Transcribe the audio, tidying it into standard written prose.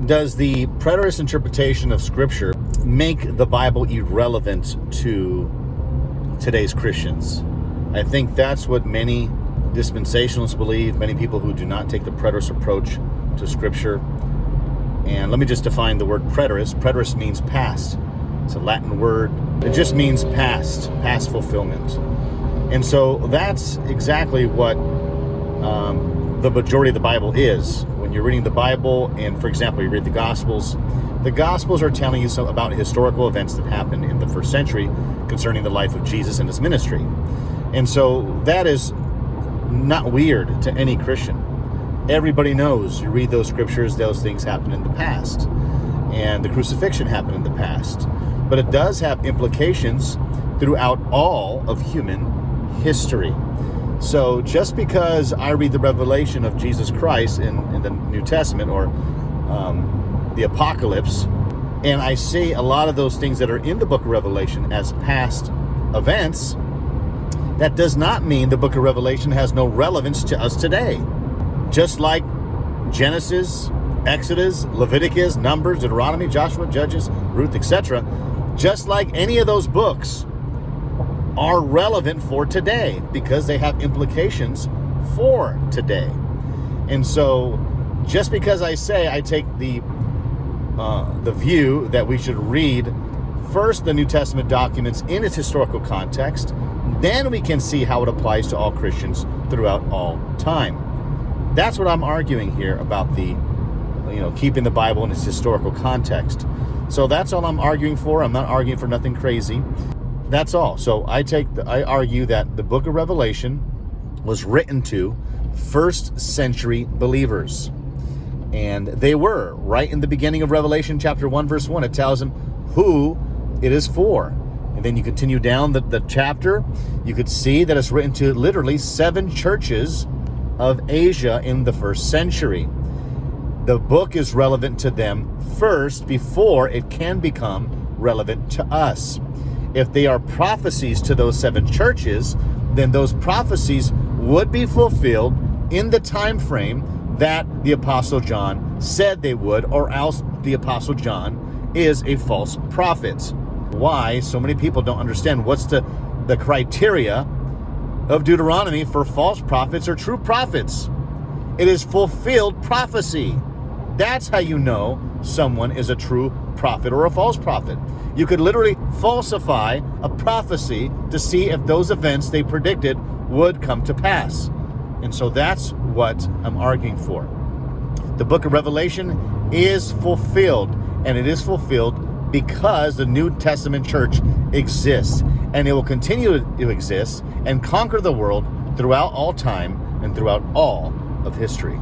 Does the preterist interpretation of Scripture make the Bible irrelevant to today's Christians? I think that's what many dispensationalists believe, many people who do not take the preterist approach to Scripture. And let me just define the word preterist. Preterist means past. It's a Latin word. It just means past fulfillment. And so that's exactly what the majority of the Bible is. When you're reading the Bible, and for example, you read the Gospels are telling you about historical events that happened in the first century concerning the life of Jesus and his ministry. And so that is not weird to any Christian. Everybody knows, you read those scriptures, those things happened in the past. And the crucifixion happened in the past. But it does have implications throughout all of human history. So just because I read the revelation of Jesus Christ in the New Testament or the Apocalypse, and I see a lot of those things that are in the book of Revelation as past events, that does not mean the book of Revelation has no relevance to us today. Just like Genesis, Exodus, Leviticus, Numbers, Deuteronomy, Joshua, Judges, Ruth, etc., just like any of those books are relevant for today because they have implications for today. And so just because I say I take the view that we should read first the New Testament documents in its historical context, then we can see how it applies to all Christians throughout all time. That's what I'm arguing here about the, keeping the Bible in its historical context. So that's all I'm arguing for. I'm not arguing for nothing crazy. That's all. So I argue that the book of Revelation was written to first century believers. And they were. Right in the beginning of Revelation chapter 1, verse 1, it tells them who it is for. And then you continue down the chapter, you could see that it's written to literally 7 churches of Asia in the first century. The book is relevant to them first before it can become relevant to us. If they are prophecies to those 7 churches, then those prophecies would be fulfilled in the time frame that the Apostle John said they would, or else the Apostle John is a false prophet. Why so many people don't understand what's the criteria of Deuteronomy for false prophets or true prophets. It is fulfilled prophecy. That's how you know someone is a true prophet or a false prophet. You could literally falsify a prophecy to see if those events they predicted would come to pass. And so that's what I'm arguing for. The book of Revelation is fulfilled, and it is fulfilled because the New Testament church exists, and it will continue to exist and conquer the world throughout all time and throughout all of history.